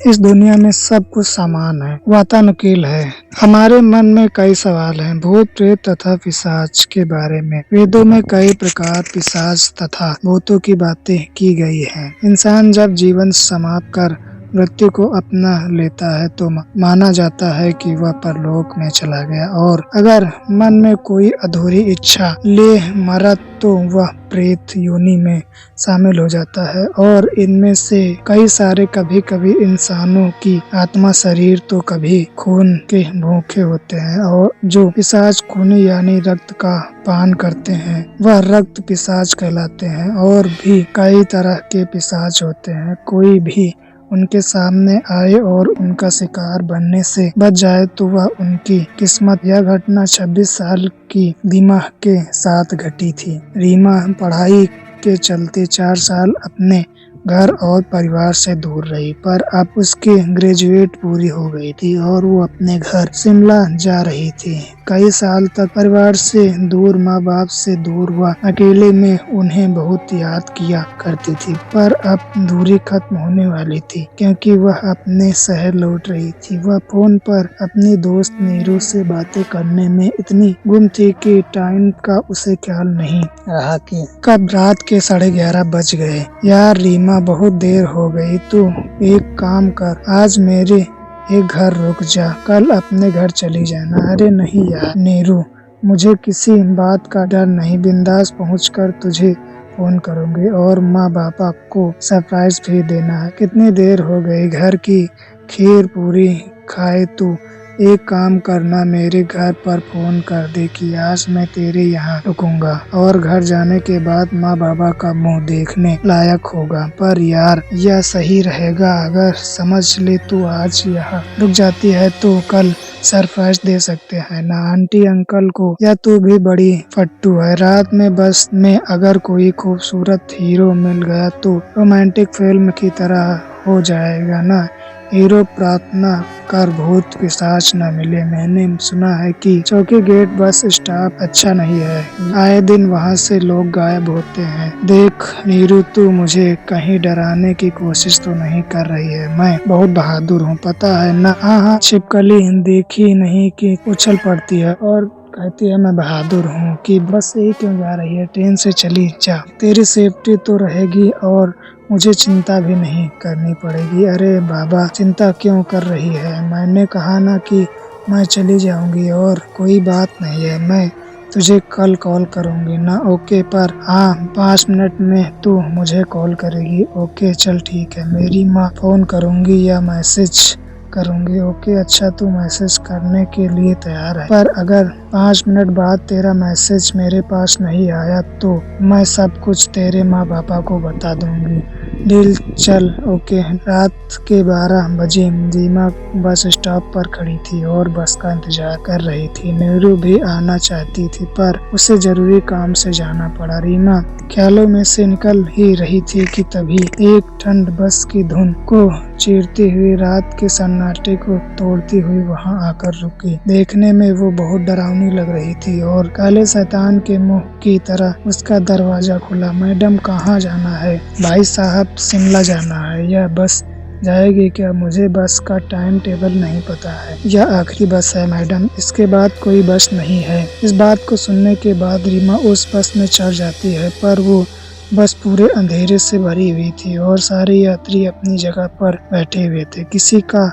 इस दुनिया में सब कुछ समान है, वातानुकूल है। हमारे मन में कई सवाल हैं, भूत प्रेत तथा पिशाच के बारे में। वेदों में कई प्रकार पिशाच तथा भूतों की बातें की गई हैं। इंसान जब जीवन समाप्त कर मृत्यु को अपना लेता है तो माना जाता है कि वह परलोक में चला गया, और अगर मन में कोई अधूरी इच्छा ले मरा तो वह प्रेत योनि में शामिल हो जाता है। और इनमें से कई सारे कभी कभी इंसानों की आत्मा शरीर तो कभी खून के भूखे होते हैं, और जो पिशाच खूनी यानी रक्त का पान करते हैं वह रक्त पिशाच कहलाते हैं। और भी कई तरह के पिशाच होते हैं। कोई भी उनके सामने आए और उनका शिकार बनने से बच जाए तो वह उनकी किस्मत। यह घटना 26 साल की रीमा के साथ घटी थी। रीमा पढ़ाई के चलते 4 साल अपने घर और परिवार से दूर रही, पर अब उसकी ग्रेजुएट पूरी हो गई थी और वो अपने घर शिमला जा रही थी। कई साल तक परिवार से दूर, माँ बाप से दूर, वह अकेले में उन्हें बहुत याद किया करती थी। पर अब दूरी खत्म होने वाली थी क्योंकि वह अपने शहर लौट रही थी। वह फोन पर अपनी दोस्त नीरू से बातें करने में इतनी गुम थी कि टाइम का उसे ख्याल नहीं रहा कि कब रात के 11:30 बज गए। यार रीमा, बहुत देर हो गई, तू एक काम कर, आज मेरे एक घर रुक जा, कल अपने घर चली जाना। अरे नहीं यार नीरू, मुझे किसी बात का डर नहीं, बिंदास पहुंचकर तुझे फोन करूंगी और माँ बापा को सरप्राइज भी देना है। कितनी देर हो गई, घर की खीर पूरी खाए तू एक काम करना, मेरे घर पर फोन कर दे कि आज मैं तेरे यहाँ रुकूंगा, और घर जाने के बाद माँ बाबा का मुंह देखने लायक होगा। पर यार यह सही रहेगा अगर समझ ले, तू आज यहाँ रुक जाती है तो कल सरप्राइज दे सकते हैं ना आंटी अंकल को। या तू भी बड़ी फट्टू है, रात में बस में अगर कोई खूबसूरत हीरो मिल गया तो रोमांटिक फिल्म की तरह हो जाएगा ना। हीरो प्रार्थना कर भूत पिशाच न मिले। मैंने सुना है कि चौकी गेट बस स्टॉप अच्छा नहीं है, आए दिन वहाँ से लोग गायब होते हैं। देख नीरू, तू मुझे कहीं डराने की कोशिश तो नहीं कर रही है, मैं बहुत बहादुर हूँ, पता है ना। हाँ, छिपकली देखी नहीं कि उछल पड़ती है और कहती है मैं बहादुर हूँ कि बस यही क्यों जा रही है, ट्रेन से चली जा, तेरी सेफ्टी तो रहेगी और मुझे चिंता भी नहीं करनी पड़ेगी। अरे बाबा, चिंता क्यों कर रही है, मैंने कहा ना कि मैं चली जाऊंगी और कोई बात नहीं है, मैं तुझे कल कॉल करूंगी ना। ओके, पर हाँ 5 मिनट में तू मुझे कॉल करेगी। ओके चल ठीक है, मेरी माँ फोन करूंगी या मैसेज करूंगी। ओके अच्छा, तू मैसेज करने के लिए तैयार है, पर अगर 5 मिनट बाद तेरा मैसेज मेरे पास नहीं आया तो मैं सब कुछ तेरे माँ बापा को बता दूंगी। डील, चल। ओके। रात के 12 बजे रीमा बस स्टॉप पर खड़ी थी और बस का इंतजार कर रही थी। नीरू भी आना चाहती थी पर उसे जरूरी काम से जाना पड़ा। रीमा ख्यालों में से निकल ही रही थी कि तभी एक ठंड बस की धुन को चीरती हुई, रात के सन्नाटे को तोड़ती हुई वहां आकर रुकी। देखने में वो बहुत डरावनी लग रही थी और काले शैतान के मुंह की तरह उसका दरवाजा खुला। मैडम कहाँ जाना है? भाई साहब शिमला जाना है। यह बस जाएगी क्या? मुझे बस का टाइम टेबल नहीं पता है। यह आखिरी बस है मैडम, इसके बाद कोई बस नहीं है। इस बात को सुनने के बाद रीमा उस बस में चढ़ जाती है, पर वो बस पूरे अंधेरे से भरी हुई थी और सारे यात्री अपनी जगह पर बैठे हुए थे। किसी का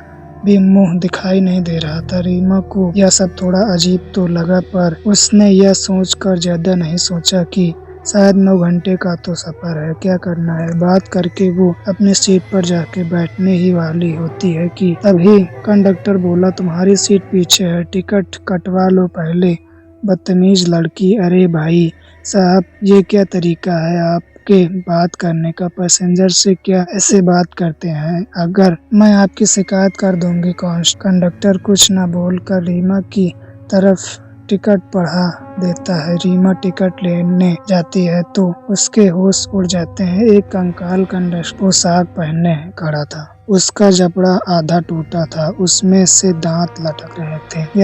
भी मुंह दिखाई नहीं दे रहा था। रीमा को यह सब थोड़ा अजीब तो लगा, पर उसने यह सोचकर ज्यादा नहीं सोचा कि शायद 9 घंटे का तो सफर है, क्या करना है। बात करके वो अपने सीट पर जाके बैठने ही वाली होती है कि तभी कंडक्टर बोला, तुम्हारी सीट पीछे है, टिकट कटवा लो पहले। बदतमीज लड़की। अरे भाई साहब, ये क्या तरीका है आपके बात करने का? पैसेंजर से क्या ऐसे बात करते हैं? अगर मैं आपकी शिकायत कर दूंगी। कंडक्टर कुछ न बोलकर रीमा की तरफ टिकट पढ़ा देता है। रीमा टिकट लेने जाती है तो उसके होश उड़ जाते हैं। एक कंकाल कंडक्टर पोशाक पहने खड़ा था। उसका जबड़ा आधा टूटा था, उसमें से दांत लटक रहे थे।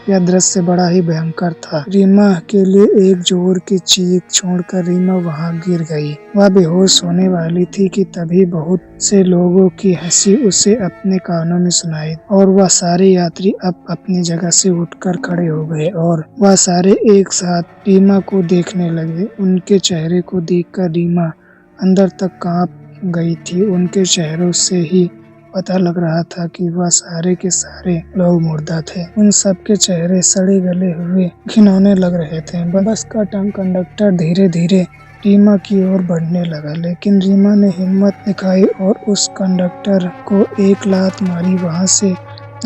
यह दृश्य बड़ा ही भयंकर था। रीमा के लिए एक जोर की चीख छोड़कर रीमा वहां गिर गई। वह बेहोश होने वाली थी कि तभी बहुत से लोगों की हंसी उसे अपने कानों में सुनाई और वह सारे यात्री अब अपनी जगह से उठकर खड़े हो गए और वह सारे एक साथ रीमा को देखने लगे। उनके चेहरे को देखकर रीमा अंदर तक कांप गई थी। उनके चेहरों से ही पता लग रहा था कि वह सारे के सारे लोग मुर्दा थे। उन सबके चेहरे सड़े गले हुए घिनौने लग रहे थे। बस का कंडक्टर धीरे धीरे रीमा की ओर बढ़ने लगा, लेकिन रीमा ने हिम्मत दिखाई और उस कंडक्टर को एक लात मारी। वहां से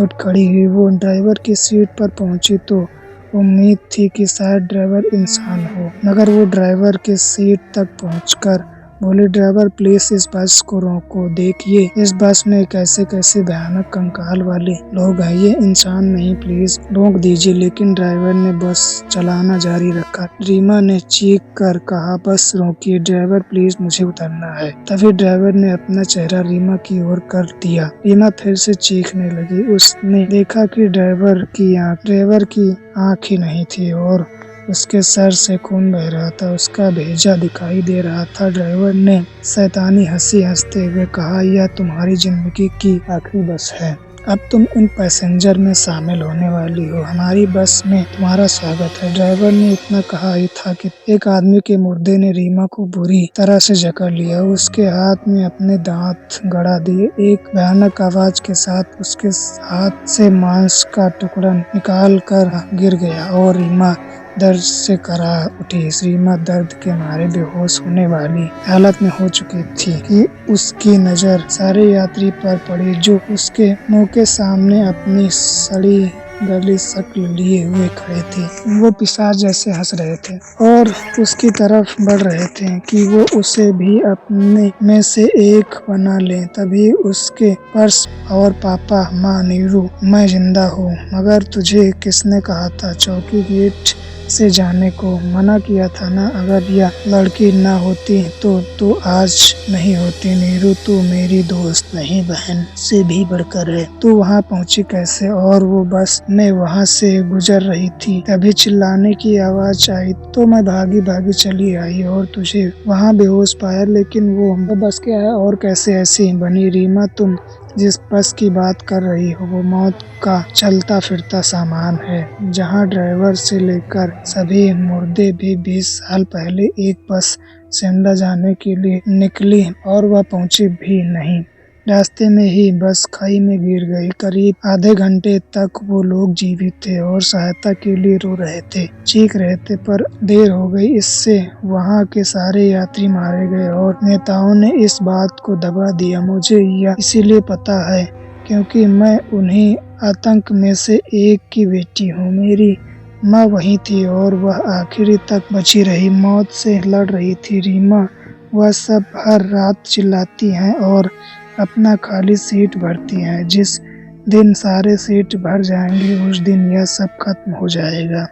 उठ खड़ी हुई वो ड्राइवर की सीट पर पहुंची तो उम्मीद थी कि शायद ड्राइवर इंसान हो, मगर वो ड्राइवर के सीट तक पहुंचकर बोली, ड्राइवर प्लीज इस बस को रोको, देखिए इस बस में कैसे कैसे भयानक कंकाल वाले लोग हैं, ये इंसान नहीं, प्लीज रोक दीजिए। लेकिन ड्राइवर ने बस चलाना जारी रखा। रीमा ने चीख कर कहा, बस रोकिए ड्राइवर प्लीज, मुझे उतरना है। तभी ड्राइवर ने अपना चेहरा रीमा की ओर कर दिया। रीमा फिर से चीखने लगी। उसने देखा कि ड्राइवर की आँख ही नहीं थी और उसके सर से खून बह रहा था, उसका भेजा दिखाई दे रहा था। ड्राइवर ने शैतानी हंसी हंसते हुए कहा, यह तुम्हारी जिंदगी की आखिरी बस है, अब तुम इन पैसेंजर में शामिल होने वाली हो, हमारी बस में तुम्हारा स्वागत है। ड्राइवर ने इतना कहा ही था कि एक आदमी के मुर्दे ने रीमा को बुरी तरह से जकड़ लिया। उसके हाथ में अपने दांत गड़ा दिए। एक भयानक आवाज के साथ उसके हाथ से मांस का टुकड़ा निकाल कर गिर गया और रीमा दर्द से करा उठी। रीमा दर्द के मारे बेहोश होने वाली हालत में हो चुकी थी कि उसकी नजर सारे यात्री पर पड़ी जो उसके मुंह के सामने अपनी सड़ी गली शक्ल लिए हुए खड़े थे। वो पिशाच जैसे हंस रहे थे और उसकी तरफ बढ़ रहे थे कि वो उसे भी अपने में से एक बना ले। तभी उसके पर्स और पापा, माँ, नीरू, मैं जिंदा हूँ, मगर तुझे किसने कहा था चौकी गेट से जाने को? मना किया था ना, अगर यह लड़की ना होती तो तू आज नहीं होती। नीरू, तू मेरी दोस्त नहीं, बहन से भी बढ़कर है। तू वहाँ पहुँची कैसे? और वो बस में वहाँ से गुजर रही थी, तभी चिल्लाने की आवाज आई तो मैं भागी भागी चली आई और तुझे वहाँ बेहोश पाया, लेकिन वो बस के आया और कैसे ऐसी बनी? रीमा, तुम जिस बस की बात कर रही हो वो मौत का चलता फिरता सामान है, जहां ड्राइवर से लेकर सभी मुर्दे भी 20 साल पहले एक बस शिमला जाने के लिए निकली और वह पहुंची भी नहीं। रास्ते में ही बस खाई में गिर गई। करीब आधे घंटे तक वो लोग जीवित थे और सहायता के लिए रो रहे थे, चीख रहे थे, पर देर हो गई। इससे वहाँ के सारे यात्री मारे गए और नेताओं ने इस बात को दबा दिया। मुझे यह इसीलिए पता है क्योंकि मैं उन्हीं आतंक में से एक की बेटी हूँ। मेरी माँ वहीं थी और वह आखिरी तक बची रही, मौत से लड़ रही थी। रीमा, वह सब हर रात चिल्लाती हैं और अपना खाली सीट भरती हैं। जिस दिन सारे सीट भर जाएंगे उस दिन यह सब खत्म हो जाएगा।